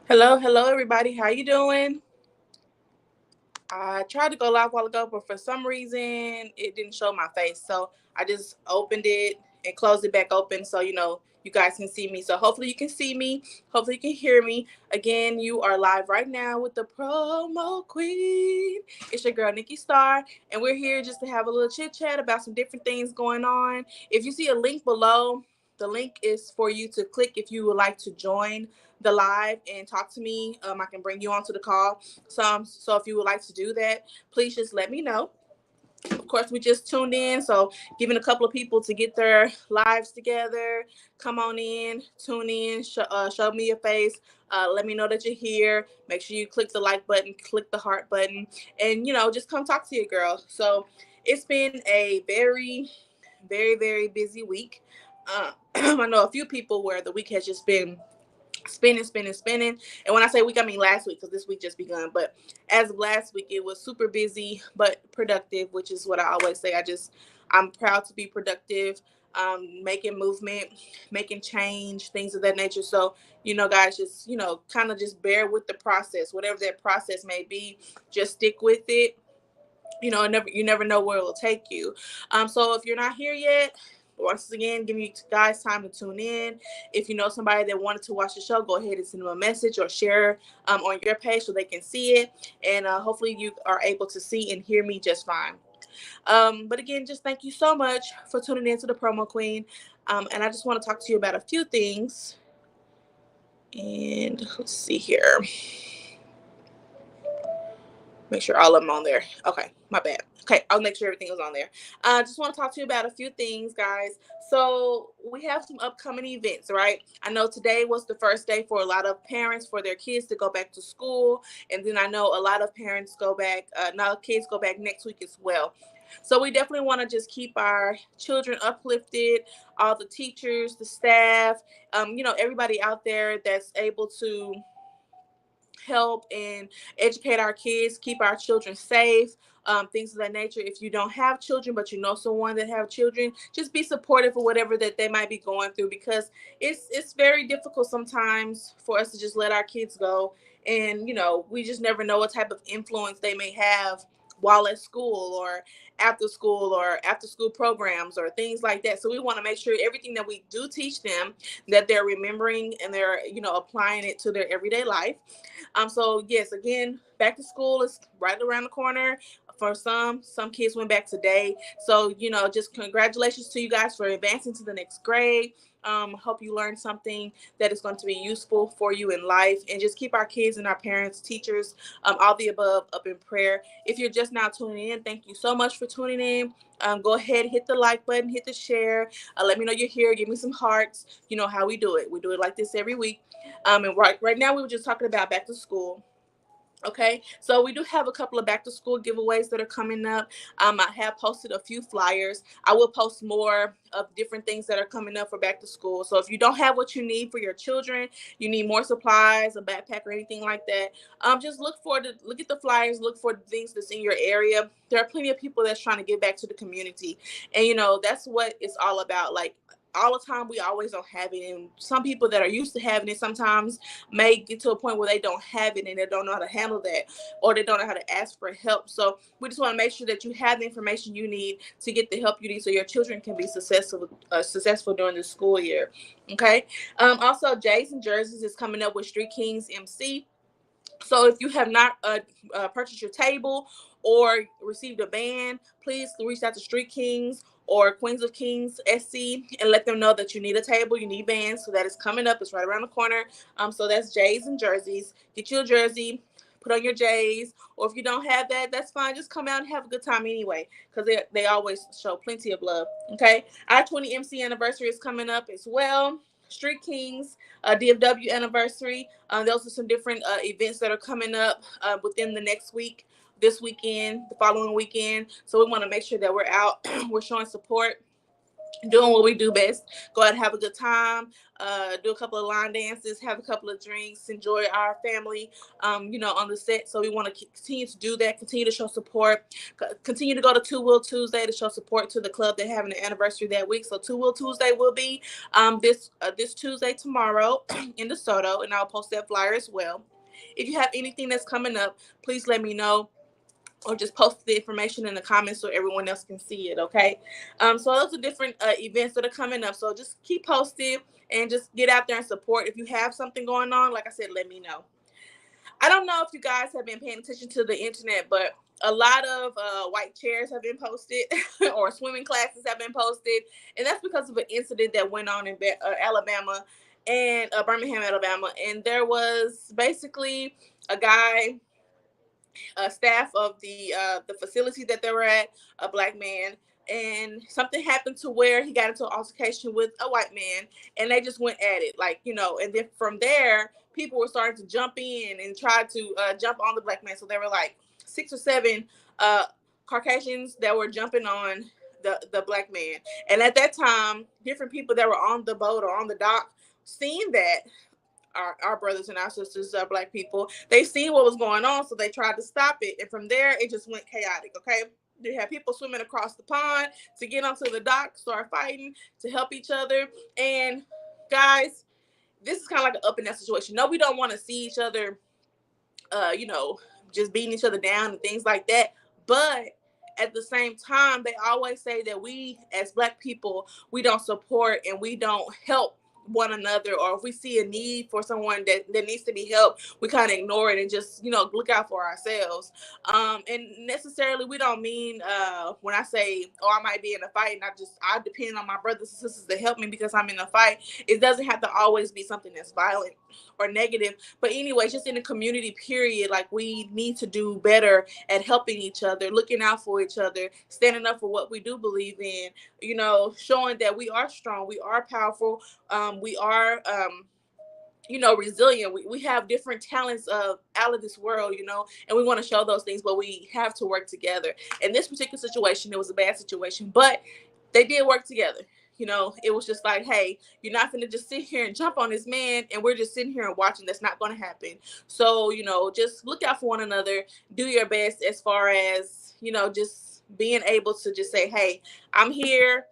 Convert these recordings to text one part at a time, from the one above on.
Hello, everybody. How you doing? I tried to go live a while ago, but for some reason it didn't show my face. So I just opened it and closed it back open so you guys can see me. So hopefully you can see me. Hopefully you can hear me. Again, you are live right now with the promo queen. It's your girl Nikki Star, and we're here just to have a little chit chat about some different things going on. If you see a link below, the link is for you to click if you would like to join the live and talk to me. I can bring you onto the call. So if you would like to do that, please just let me know. Of course, we just tuned in, so giving a couple of people to get their lives together. Come on in, tune in, show me your face. Let me know that you're here. Make sure you click the like button, click the heart button, and just come talk to your girl. So it's been a very, very, very busy week. I know a few people where the week has just been spinning, spinning, spinning. And when I say week, I mean last week because this week just begun. But as of last week, it was super busy but productive, which is what I always say. I'm proud to be productive, making movement, making change, things of that nature. So, guys, just kind of just bear with the process, whatever that process may be. Just stick with it. You never know where it will take you. So if you're not here yet, once again, give you guys time to tune in. If you know somebody that wanted to watch the show, go ahead and send them a message or share on your page so they can see it. And hopefully you are able to see and hear me just fine. But again, just thank you so much for tuning in to the Promo Queen. And I just want to talk to you about a few things. And let's see here. Make sure all of them on there. Okay, my bad. Okay, I'll make sure everything is on there. I just want to talk to you about a few things, guys. So we have some upcoming events, right? I know today was the first day for a lot of parents for their kids to go back to school, and then I know a lot of parents go back. Now kids go back next week as well. So we definitely want to just keep our children uplifted, all the teachers, the staff, everybody out there that's able to help and educate our kids, keep our children safe, things of that nature. If you don't have children, but you know someone that have children, just be supportive of whatever that they might be going through because it's very difficult sometimes for us to just let our kids go. And we just never know what type of influence they may have while at school or after school programs or things like that. So we want to make sure everything that we do teach them that they're remembering and they're applying it to their everyday life. So yes, again, back to school is right around the corner. For some kids went back today. So, just congratulations to you guys for advancing to the next grade. Hope you learned something that is going to be useful for you in life, and just keep our kids and our parents, teachers, all the above up in prayer. If you're just now tuning in, thank you so much for tuning in. Go ahead, hit the like button, hit the share. Let me know you're here. Give me some hearts. You know how we do it. We do it like this every week. And right now we were just talking about back to school. Okay, so we do have a couple of back to school giveaways that are coming up. I have posted a few flyers. I will post more of different things that are coming up for back to school. So if you don't have what you need for your children, you need more supplies, a backpack, or anything like that, just look at the flyers, look for things that's in your area. There are plenty of people that's trying to give back to the community, and that's what it's all about. Like all the time, we always don't have it, and some people that are used to having it sometimes may get to a point where they don't have it and they don't know how to handle that, or they don't know how to ask for help. So we just want to make sure that you have the information you need to get the help you need so your children can be successful during the school year. Okay. Also, Jays and Jerseys is coming up with Street Kings MC. So if you have not purchased your table or received a band, please reach out to Street Kings or Queens of Kings SC and let them know that you need a table, you need bands. So that is coming up. It's right around the corner. So that's Jays and Jerseys. Get you a jersey, put on your J's, or if you don't have that, that's fine. Just come out and have a good time anyway, because they always show plenty of love. Okay, our 20 MC anniversary is coming up as well. Street Kings DFW anniversary. Those are some different events that are coming up within the next week, this weekend, the following weekend. So we want to make sure that we're out, we're showing support. doing what we do best. Go out and have a good time, do a couple of line dances, have a couple of drinks, enjoy our family, on the set. So we want to continue to do that, continue to show support, continue to go to Two Wheel Tuesday to show support to the club. They're having an anniversary that week. So Two Wheel Tuesday will be this Tuesday tomorrow in DeSoto, and I'll post that flyer as well. If you have anything that's coming up, please let me know, or just post the information in the comments so everyone else can see it. Okay. So those are different events that are coming up. So just keep posted and just get out there and support. If you have something going on, like I said, let me know. I don't know if you guys have been paying attention to the internet, but a lot of white chairs have been posted or swimming classes have been posted. And that's because of an incident that went on in Alabama and Birmingham, Alabama. And there was basically a guy, staff of the facility that they were at, a black man, and something happened to where he got into an altercation with a white man, and they just went at it, and then from there, people were starting to jump in and try to jump on the black man. So there were like 6 or 7 Caucasians that were jumping on the black man, and at that time, different people that were on the boat or on the dock, seeing that, our brothers and our sisters, black people, they seen what was going on, so they tried to stop it, and from there it just went chaotic. Okay, they had people swimming across the pond to get onto the dock, start fighting to help each other. And guys, this is kind of like an up and down situation. No, we don't want to see each other just beating each other down and things like that, but at the same time, they always say that we as black people, we don't support and we don't help one another, or if we see a need for someone that needs to be helped, we kind of ignore it and just look out for ourselves. And necessarily, we don't mean when I say, oh, I might be in a fight and I depend on my brothers and sisters to help me because I'm in a fight. It doesn't have to always be something that's violent or negative, but anyway, just in the community period, like, we need to do better at helping each other, looking out for each other, standing up for what we do believe in, showing that we are strong, we are powerful, we are resilient. We have different talents out of this world, and we want to show those things, but we have to work together. In this particular situation, it was a bad situation, but they did work together. It was just like, hey, you're not going to just sit here and jump on this man and we're just sitting here and watching. That's not going to happen. So, just look out for one another, do your best as far as, just being able to just say, hey, I'm here,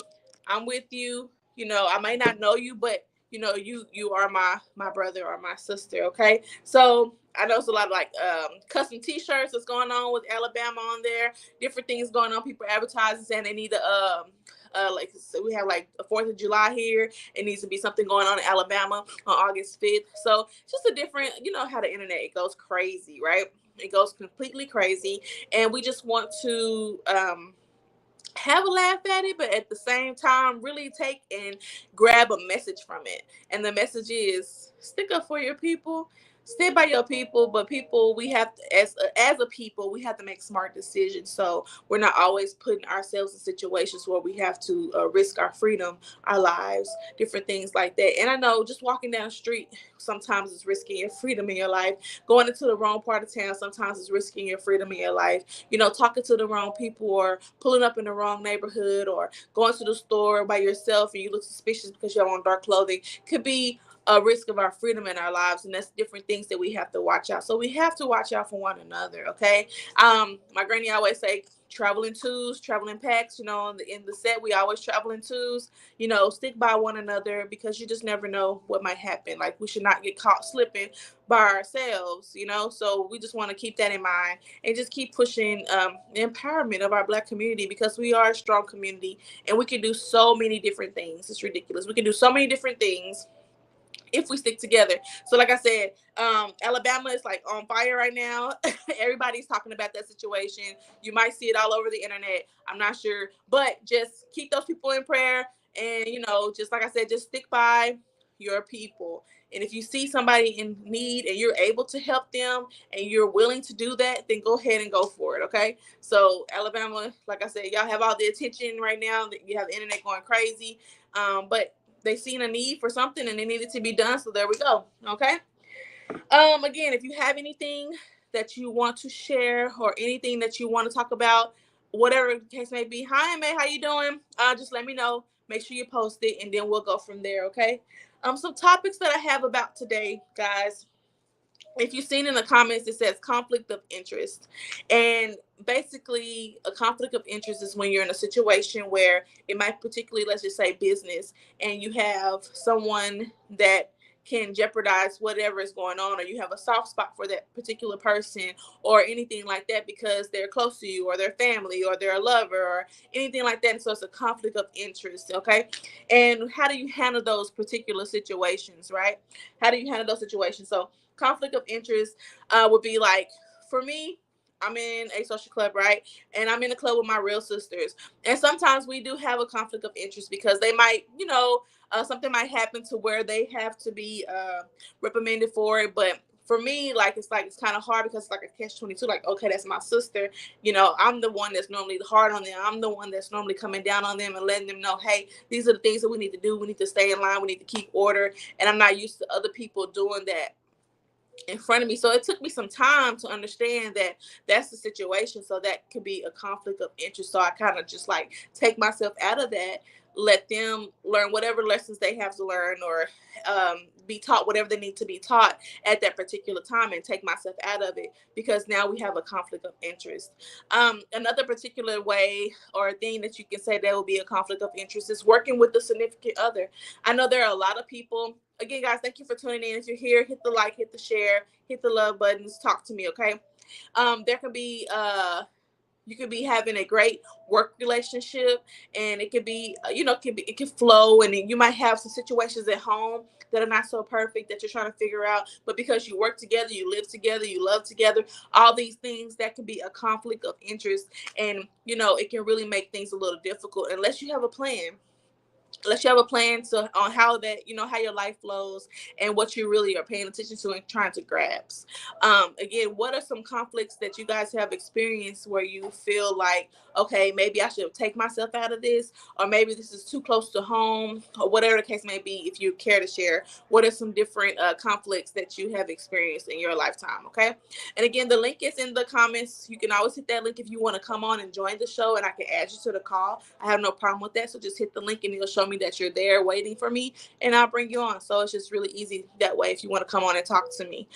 I'm with you. I may not know you, but you are my brother or my sister. Okay. So I know it's a lot of like custom t-shirts that's going on with Alabama on there, different things going on. People advertising saying they need to so we have like the 4th of July here. It needs to be something going on in Alabama on August 5th. So just a different, how the internet, it goes crazy, right? It goes completely crazy. And we just want to have a laugh at it, but at the same time, really take and grab a message from it. And the message is, stick up for your people, stay by your people. But people, we have to, as a people, we have to make smart decisions. So we're not always putting ourselves in situations where we have to risk our freedom, our lives, different things like that. And I know just walking down the street sometimes is risking your freedom in your life. Going into the wrong part of town sometimes is risking your freedom in your life. Talking to the wrong people, or pulling up in the wrong neighborhood, or going to the store by yourself and you look suspicious because you have on dark clothing could be a risk of our freedom in our lives. And that's different things that we have to watch out. So we have to watch out for one another. Okay. My granny always say, travel in twos, travel in packs. In the set, we always travel in twos. Stick by one another, because you just never know what might happen. Like, we should not get caught slipping by ourselves. So we just want to keep that in mind and just keep pushing the empowerment of our Black community, because we are a strong community and we can do so many different things. It's ridiculous. We can do so many different things if we stick together. So like I said, Alabama is like on fire right now. Everybody's talking about that situation. You might see it all over the internet. I'm not sure, but just keep those people in prayer. And, just like I said, just stick by your people. And if you see somebody in need and you're able to help them and you're willing to do that, then go ahead and go for it. Okay. So Alabama, like I said, y'all have all the attention right now. You have the internet going crazy. But they seen a need for something and it needed to be done. So there we go. Okay. Again, if you have anything that you want to share or anything that you want to talk about, whatever the case may be. Hi, May, how you doing? Just let me know. Make sure you post it, and then we'll go from there, okay? Some topics that I have about today, guys. If you've seen in the comments, it says conflict of interest. And basically, a conflict of interest is when you're in a situation where it might, particularly, let's just say business, and you have someone that can jeopardize whatever is going on, or you have a soft spot for that particular person, or anything like that, because they're close to you, or their family, or they're a lover, or anything like that. And so it's a conflict of interest, okay? And how do you handle those particular situations, right? How do you handle those situations? So conflict of interest would be like, for me, I'm in a social club, right? And I'm in a club with my real sisters. And sometimes we do have a conflict of interest because they might, something might happen to where they have to be reprimanded for it. But for me, it's kind of hard because it's like a catch 22. Like, okay, that's my sister. I'm the one that's normally hard on them. I'm the one that's normally coming down on them and letting them know, hey, these are the things that we need to do. We need to stay in line. We need to keep order. And I'm not used to other people doing that in front of me. So it took me some time to understand that that's the situation. So that could be a conflict of interest. So I kind of just like take myself out of that, let them learn whatever lessons they have to learn, or be taught whatever they need to be taught at that particular time, and take myself out of it, because now we have a conflict of interest. Another particular way or thing that you can say that will be a conflict of interest is working with the significant other. I know there are a lot of people. Again, guys, thank you for tuning in. If you're here, hit the like, hit the share, hit the love buttons, talk to me, okay? There can be you could be having a great work relationship, and it could be it can flow, and you might have some situations at home that are not so perfect that you're trying to figure out, but because you work together, you live together, you love together, all these things, that can be a conflict of interest. And it can really make things a little difficult unless you have a plan. Unless you have a plan on how that how your life flows, and what you really are paying attention to and trying to grasp. Again, what are some conflicts that you guys have experienced where you feel like, okay, maybe I should take myself out of this, or maybe this is too close to home, or whatever the case may be? If you care to share, what are some different conflicts that you have experienced in your lifetime? Okay. And again, the link is in the comments. You can always hit that link if you want to come on and join the show, and I can add you to the call. I have no problem with that. So just hit the link, and it'll show me that you're there waiting for me, and I'll bring you on. So it's just really easy that way if you want to come on and talk to me.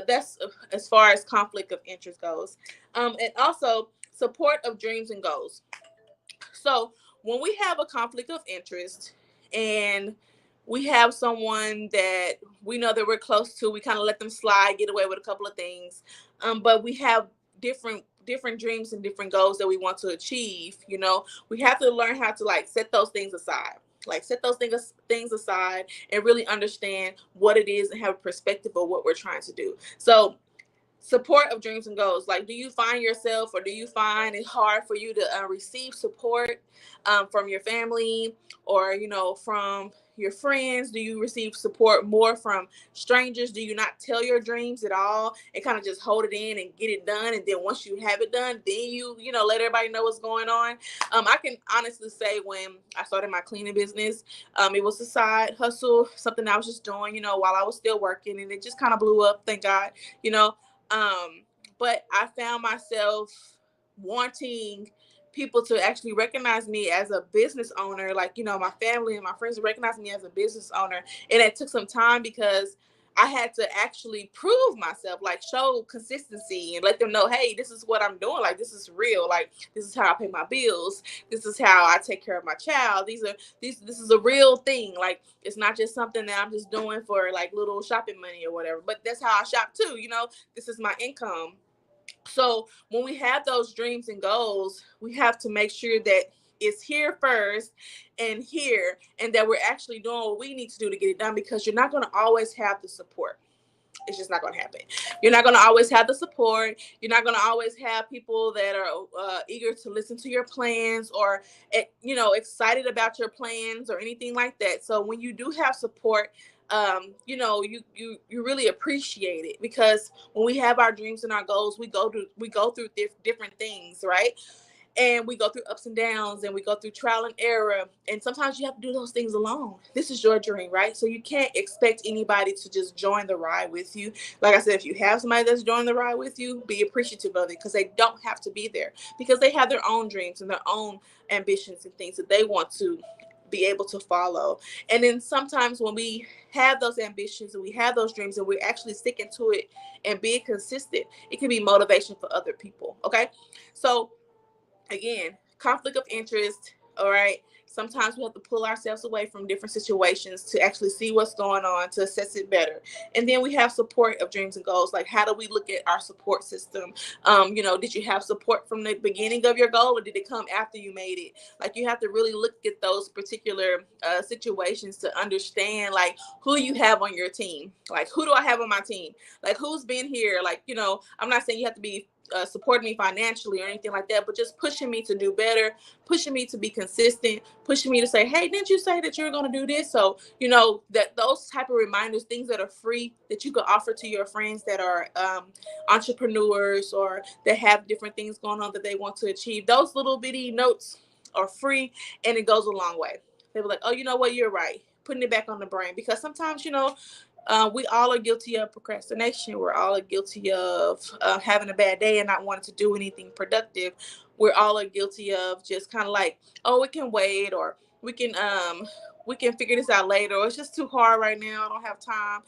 That's as far as conflict of interest goes. And also support of dreams and goals. So when we have a conflict of interest, and we have someone that we know that we're close to, we kind of let them slide, get away with a couple of things. But we have different dreams and different goals that we want to achieve. We have to learn how to like set those things aside. Like set those things aside and really understand what it is and have a perspective of what we're trying to do. So support of dreams and goals. Like, do you find yourself, or do you find it hard for you to receive support from your family, or from your friends? Do you receive support more from strangers? Do you not tell your dreams at all and kind of just hold it in and get it done, and then once you have it done, then you let everybody know what's going on? I can honestly say, when I started my cleaning business, it was a side hustle, something I was just doing while I was still working, and it just kind of blew up, thank God. you know but I found myself wanting people to actually recognize me as a business owner, like, my family and my friends recognize me as a business owner. And it took some time because I had to actually prove myself, like show consistency and let them know, hey, this is what I'm doing. Like, this is real. Like, this is how I pay my bills. This is how I take care of my child. This is a real thing. Like, it's not just something that I'm just doing for like little shopping money or whatever, but that's how I shop too. This is my income. So when we have those dreams and goals, we have to make sure that it's here first and here, and that we're actually doing what we need to do to get it done, because you're not going to always have the support. It's just not going to happen. You're not going to always have the support. You're not going to always have people that are eager to listen to your plans, or excited about your plans or anything like that. So when you do have support, you really appreciate it, because when we have our dreams and our goals, we go through different things, right? And we go through ups and downs, and we go through trial and error, and sometimes you have to do those things alone. This is your dream, right? So you can't expect anybody to just join the ride with you. Like I said, if you have somebody that's joining the ride with you, be appreciative of it, because they don't have to be there, because they have their own dreams and their own ambitions and things that they want to be able to follow. And then sometimes when we have those ambitions and we have those dreams and we're actually sticking to it and being consistent, it can be motivation for other people. Okay, so again, conflict of interest. All right. Sometimes we have to pull ourselves away from different situations to actually see what's going on, to assess it better. And then we have support of dreams and goals. Like, how do we look at our support system? Did you have support from the beginning of your goal, or did it come after you made it? Like, you have to really look at those particular situations to understand, like, who you have on your team. Like, who do I have on my team? Like, who's been here? Like, I'm not saying you have to be supporting me financially or anything like that, but just pushing me to do better, pushing me to be consistent, pushing me to say, hey, didn't you say that you're going to do this? So, that those type of reminders, things that are free that you could offer to your friends that are entrepreneurs or that have different things going on that they want to achieve. Those little bitty notes are free, and it goes a long way. They were like, oh, you know what? You're right. Putting it back on the brain, because sometimes, we all are guilty of procrastination. We're all guilty of having a bad day and not wanting to do anything productive. We're all are guilty of just kind of like, oh, it can wait, or we can figure this out later, or it's just too hard right now. I don't have time.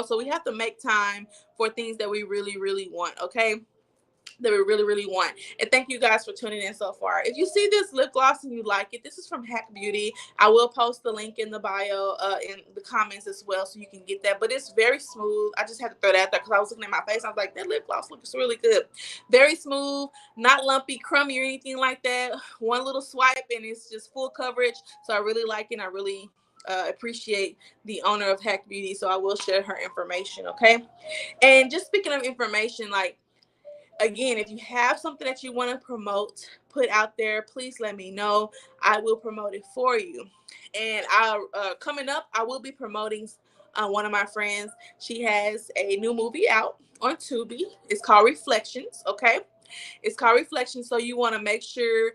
So we have to make time for things that we really, really want. Okay, that we really, really want. And thank you guys for tuning in so far. If you see this lip gloss and you like it, this is from Hack Beauty. I will post the link in the bio, in the comments as well, so you can get that. But it's very smooth. I just had to throw that out there because I was looking at my face. I was like, that lip gloss looks really good. Very smooth, not lumpy, crummy, or anything like that. One little swipe and it's just full coverage. So I really like it. I really appreciate the owner of Hack Beauty. So I will share her information, okay? And just speaking of information, like, again, if you have something that you want to promote, put out there, please let me know. I will promote it for you. And coming up, I will be promoting one of my friends. She has a new movie out on Tubi. It's called Reflections. Okay, it's called Reflections. So you want to make sure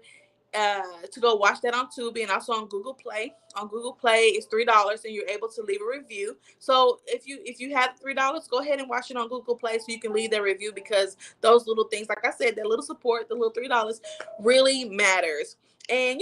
to go watch that on Tubi, and also on Google Play. On Google Play, it's $3, and you're able to leave a review. So if you have $3, go ahead and watch it on Google Play so you can leave that review, because those little things, like I said, that little support, the little $3 really matters. And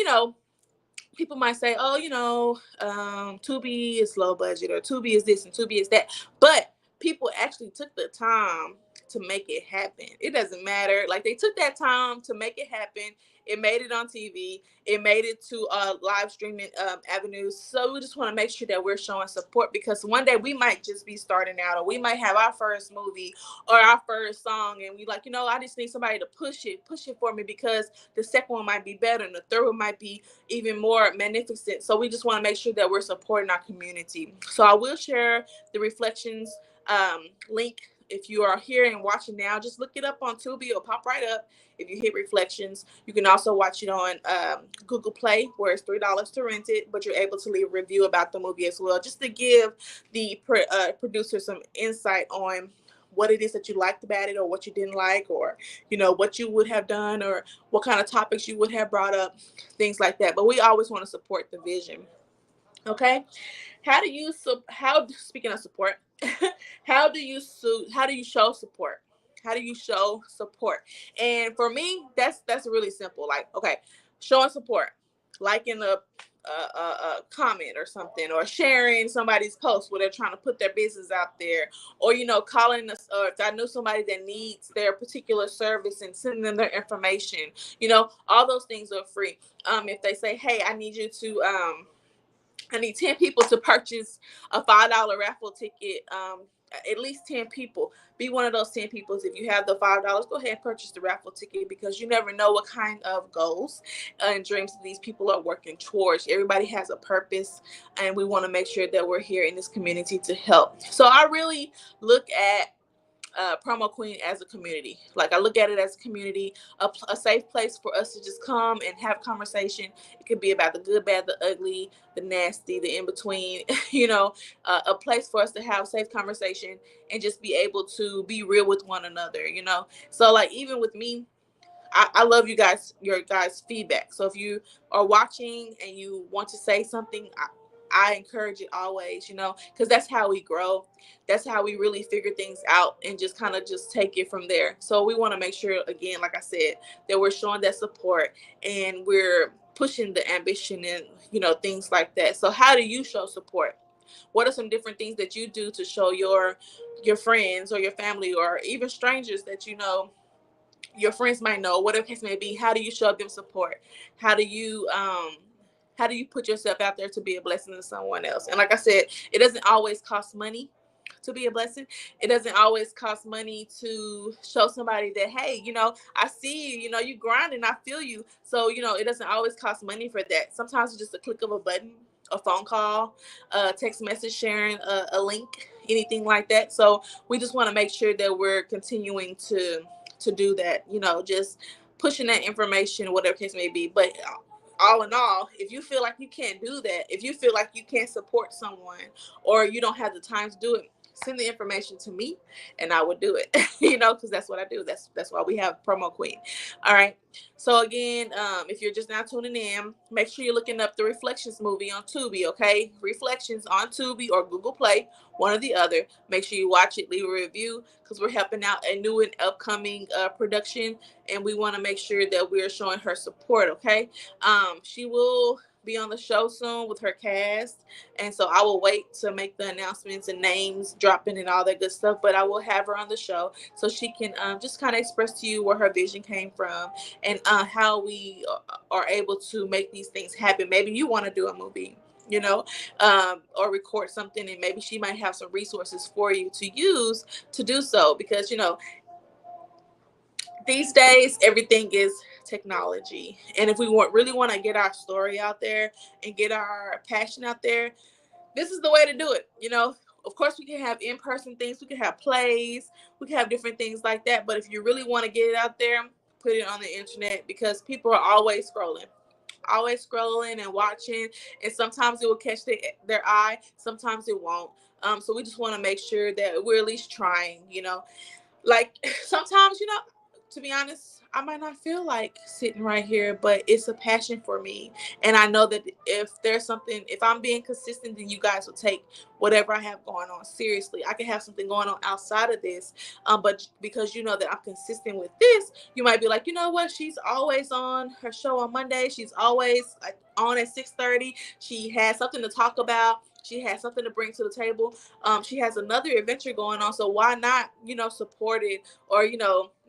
people might say, oh, Tubi is low budget, or Tubi is this and Tubi is that, but people actually took the time to make it happen. It doesn't matter. Like, they took that time to make it happen. It made it on TV. It made it to live streaming avenues. So we just want to make sure that we're showing support, because one day we might just be starting out, or we might have our first movie or our first song, and we like, I just need somebody to push it for me, because the second one might be better and the third one might be even more magnificent. So we just want to make sure that we're supporting our community. So I will share the Reflections link. If you are here and watching now, just look it up on Tubi. It'll pop right up. If you hit Reflections, you can also watch it on Google Play, where it's $3 to rent it, but you're able to leave a review about the movie as well, just to give the producer some insight on what it is that you liked about it, or what you didn't like, or what you would have done, or what kind of topics you would have brought up, things like that. But we always want to support the vision. Okay, speaking of support, how do you show support? How do you show support? And for me, that's really simple. Like, okay, showing support, liking a comment or something, or sharing somebody's post where they're trying to put their business out there, or calling us, or if I know somebody that needs their particular service and sending them their information. All those things are free. If they say, hey, I need 10 people to purchase a $5 raffle ticket. At least 10 people. Be one of those 10 people. If you have the $5, go ahead and purchase the raffle ticket, because you never know what kind of goals and dreams these people are working towards. Everybody has a purpose, and we want to make sure that we're here in this community to help. So I really look at Promo Queen as a community. Like, I look at it as a community, a safe place for us to just come and have conversation. It could be about the good, bad, the ugly, the nasty, the in between. A place for us to have safe conversation and just be able to be real with one another. So, like, even with me, I love you guys, your guys' feedback. So if you are watching and you want to say something, I encourage it always, because that's how we grow. That's how we really figure things out and just kind of just take it from there. So we want to make sure, again, like I said, that we're showing that support and we're pushing the ambition and, things like that. So how do you show support? What are some different things that you do to show your friends or your family or even strangers that your friends might know, whatever case may be? How do you show them support? How do you put yourself out there to be a blessing to someone else? And like I said, it doesn't always cost money to be a blessing. It doesn't always cost money to show somebody that, hey, I see you, you grinding, I feel you. So, it doesn't always cost money for that. Sometimes it's just a click of a button, a phone call, a text message, sharing a link, anything like that. So we just want to make sure that we're continuing to do that, just pushing that information, whatever case may be. But all in all, if you feel like you can't do that, if you feel like you can't support someone or you don't have the time to do it, send the information to me and I would do it, because that's what I do. That's why we have Promo Queen. All right. So again, if you're just now tuning in, make sure you're looking up the Reflections movie on Tubi, okay? Reflections on Tubi or Google Play, one or the other. Make sure you watch it, leave a review, because we're helping out a new and upcoming production, and we want to make sure that we're showing her support, okay? She will be on the show soon with her cast, and so I will wait to make the announcements and names dropping and all that good stuff, but I will have her on the show so she can just kind of express to you where her vision came from and how we are able to make these things happen. Maybe you want to do a movie, or record something, and maybe she might have some resources for you to use to do so, because these days everything is technology, and if we really want to get our story out there and get our passion out there, this is the way to do it. Of course we can have in-person things, we can have plays, we can have different things like that, but if you really want to get it out there, put it on the internet, because people are always scrolling and watching, and sometimes it will catch their eye, sometimes it won't. So we just want to make sure that we're at least trying. Like sometimes, to be honest, I might not feel like sitting right here, but it's a passion for me. And I know that if I'm being consistent, then you guys will take whatever I have going on seriously. I can have something going on outside of this. But because you know that I'm consistent with this, you might be like, you know what? She's always on her show on Monday. She's always like on at 6:30. She has something to talk about. She has something to bring to the table. She has another adventure going on. So why not, support it or,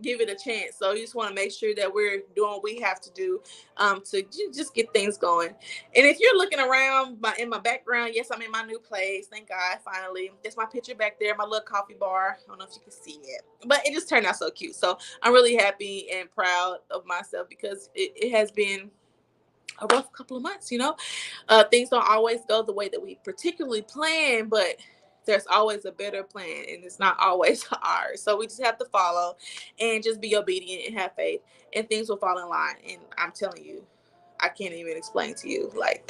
give it a chance. So you just want to make sure that we're doing what we have to do to just get things going. And if you're looking around in my background, yes, I'm in my new place. Thank God, finally. That's my picture back there, my little coffee bar. I don't know if you can see it, but it just turned out so cute. So I'm really happy and proud of myself, because it has been a rough couple of months. Things don't always go the way that we particularly plan, but there's always a better plan, and it's not always ours. So we just have to follow and just be obedient and have faith, and things will fall in line. And I'm telling you, I can't even explain to you like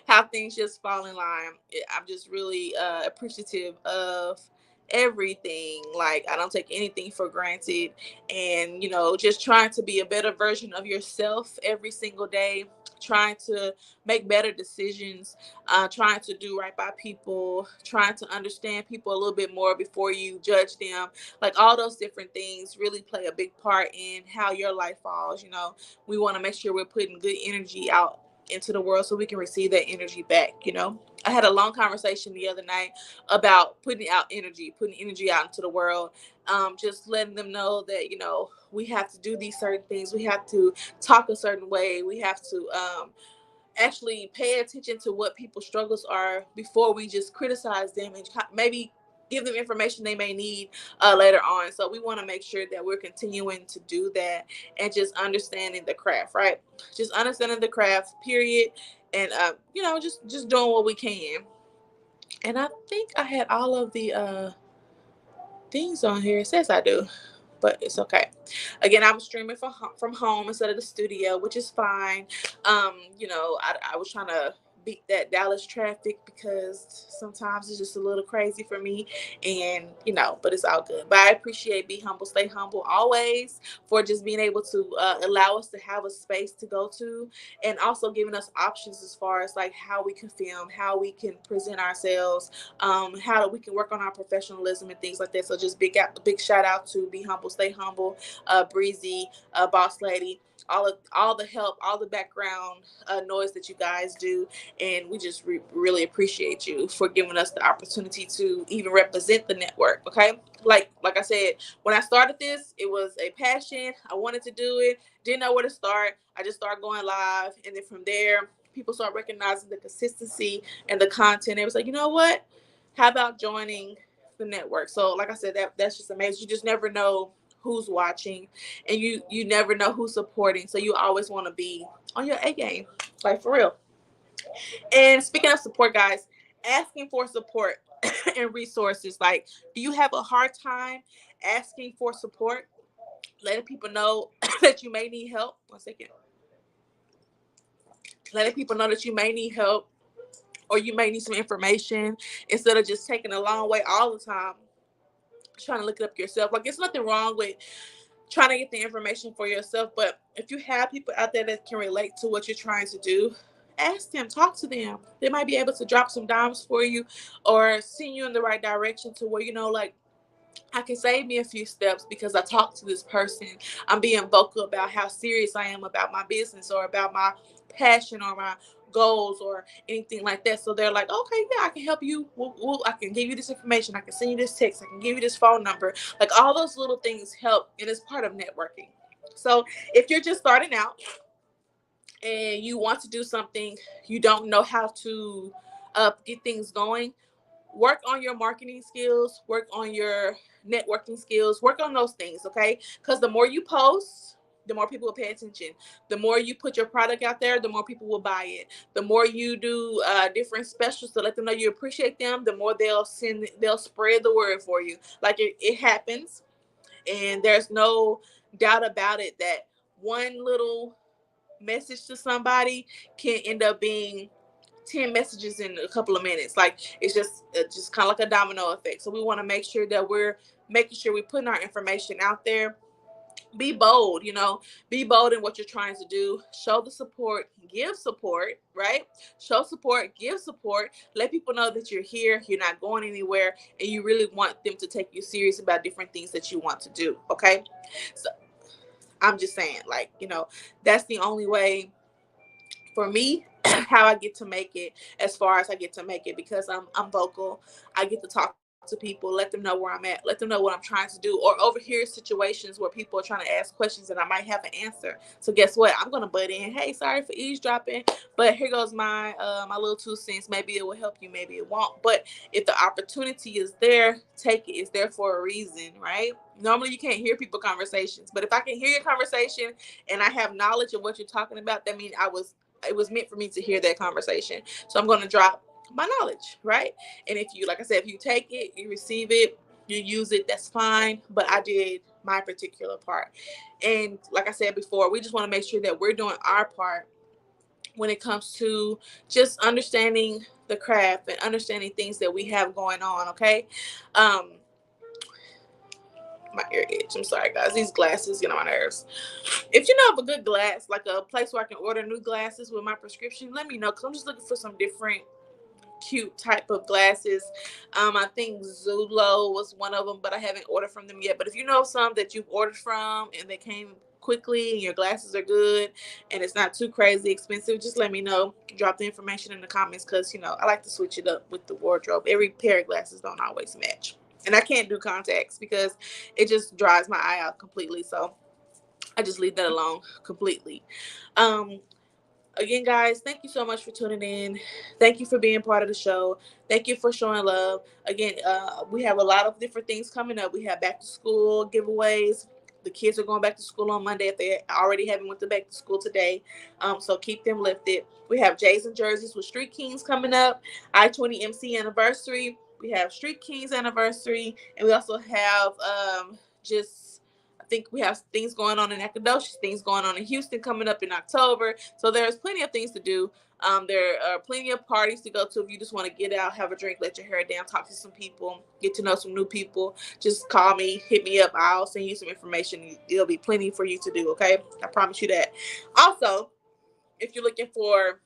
how things just fall in line. I'm just really appreciative of everything. Like, I don't take anything for granted, and just trying to be a better version of yourself every single day, trying to make better decisions, trying to do right by people, trying to understand people a little bit more before you judge them. Like, all those different things really play a big part in how your life falls. We want to make sure we're putting good energy out into the world so we can receive that energy back. I had a long conversation the other night about putting energy out into the world, just letting them know that we have to do these certain things, we have to talk a certain way, we have to actually pay attention to what people's struggles are before we just criticize them, and maybe give them information they may need later on. So we want to make sure that we're continuing to do that, and just understanding the craft, right? Just understanding the craft, period. And just doing what we can. And I think I had all of the things on here. It says I do, but it's okay. Again, I'm streaming from home instead of the studio, which is fine. I was trying to beat that Dallas traffic, because sometimes it's just a little crazy for me, and but it's all good. But I appreciate Be Humble, Stay Humble always for just being able to allow us to have a space to go to, and also giving us options as far as like how we can film, how we can present ourselves, how we can work on our professionalism and things like that. So just big shout out to Be Humble, Stay Humble, Breezy, Boss Lady, all the help, all the background noise that you guys do, and we just really appreciate you for giving us the opportunity to even represent the network. Okay, like I said, when I started this, it was a passion. I wanted to do it, didn't know where to start. I just started going live, and then from there, people start recognizing the consistency and the content. It was like, you know what? How about joining the network? So, like I said, that's just amazing. You just never know who's watching, and you never know who's supporting. So you always want to be on your A game, like for real. And speaking of support, guys, asking for support and resources. Like, do you have a hard time asking for support? Letting people know that you may need help. One second. Letting people know that you may need help, or you may need some information, instead of just taking a long way all the time trying to look it up yourself. Like, it's nothing wrong with trying to get the information for yourself, but if you have people out there that can relate to what you're trying to do, ask them, talk to them. They might be able to drop some dimes for you, or send you in the right direction to where, like, I can save me a few steps because I talked to this person. I'm being vocal about how serious I am about my business, or about my passion, or my goals, or anything like that. So they're like, okay, yeah, I can help you. I can give you this information. I can send you this text. I can give you this phone number. Like, all those little things help, and it's part of networking. So if you're just starting out and you want to do something, you don't know how to get things going, work on your marketing skills, work on your networking skills, work on those things, okay? Because the more you post, the more people will pay attention. The more you put your product out there, the more people will buy it. The more you do different specials to let them know you appreciate them, the more they'll spread the word for you. Like, it happens, and there's no doubt about it that one little message to somebody can end up being 10 messages in a couple of minutes. Like, it's just kind of like a domino effect. So we want to make sure that we're making sure we're putting our information out there. Be bold, be bold in what you're trying to do. Show the support, give support, right? Show support, give support. Let people know that you're here, you're not going anywhere, and you really want them to take you serious about different things that you want to do. Okay, so I'm just saying, like, that's the only way for me how I get to make it, as far as I get to make it, because I'm vocal. I get to talk to people, let them know where I'm at, let them know what I'm trying to do, or overhear situations where people are trying to ask questions and I might have an answer. So guess what? I'm gonna butt in. Hey, sorry for eavesdropping, but here goes my my little 2 cents. Maybe it will help you, maybe it won't. But if the opportunity is there, take it. It's there for a reason, right? Normally you can't hear people conversations, but if I can hear your conversation and I have knowledge of what you're talking about, that means it was meant for me to hear that conversation. So I'm going to drop my knowledge, right? And if you, like I said, if you take it, you receive it, you use it, that's fine. But I did my particular part. And like I said before, we just want to make sure that we're doing our part when it comes to just understanding the craft and understanding things that we have going on. Okay. My ear itch. I'm sorry, guys. These glasses get on my nerves. If you know of a good glass, like a place where I can order new glasses with my prescription, let me know, because I'm just looking for some different cute type of glasses. I think Zulo was one of them, but I haven't ordered from them yet. But if you know some that you've ordered from and they came quickly and your glasses are good and it's not too crazy expensive, just let me know. Drop the information in the comments, because I like to switch it up with the wardrobe. Every pair of glasses don't always match. And I can't do contacts because it just dries my eye out completely. So I just leave that alone completely. Um, Again, guys, thank you so much for tuning in. Thank you for being part of the show. Thank you for showing love. Again, we have a lot of different things coming up. We have back to school giveaways. The kids are going back to school on Monday if they already haven't went to back to school today. So keep them lifted. We have Jays and Jerseys with Street Kings coming up. I-20 MC anniversary. We have Street Kings anniversary. And we also have I think we have things going on in Nacogdoches, things going on in Houston coming up in October. So there's plenty of things to do. There are plenty of parties to go to if you just want to get out, have a drink, let your hair down, talk to some people, get to know some new people. Just call me, hit me up. I'll send you some information. It'll be plenty for you to do, okay? I promise you that. Also, if you're looking for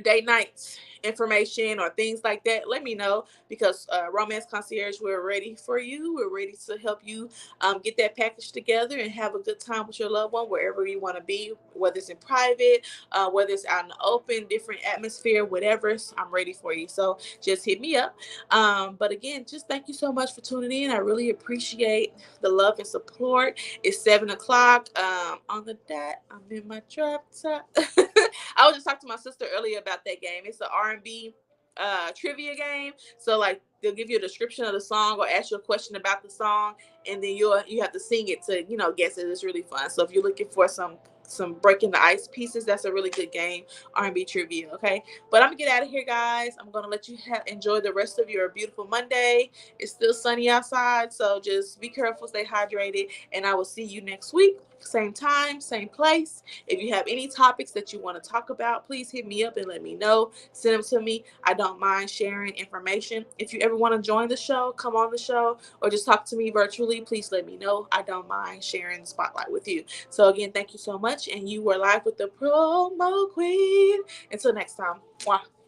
date nights information or things like that, let me know, because Romance Concierge, we're ready for you. We're ready to help you get that package together and have a good time with your loved one wherever you want to be, whether it's in private, whether it's out in the open, different atmosphere, whatever. I'm ready for you. So just hit me up. But again, just thank you so much for tuning in. I really appreciate the love and support. It's 7 o'clock on the dot. I'm in my drop top. I was just talking to my sister earlier about that game. It's an R&B trivia game. So like they'll give you a description of the song or ask you a question about the song, and then you have to sing it to guess it. It's really fun. So if you're looking for some breaking the ice pieces, that's a really good game, R&B trivia. Okay, but I'm gonna get out of here, guys. I'm gonna let you enjoy the rest of your beautiful Monday. It's still sunny outside, so just be careful, stay hydrated, and I will see you next week, same time, same place. If you have any topics that you want to talk about, please hit me up and let me know. Send them to me. I don't mind sharing information. If you ever want to join the show, come on the show, or just talk to me virtually, please let me know. I don't mind sharing the spotlight with you. So again, thank you so much. And you were live with the Promo Queen. Until next time. Mwah.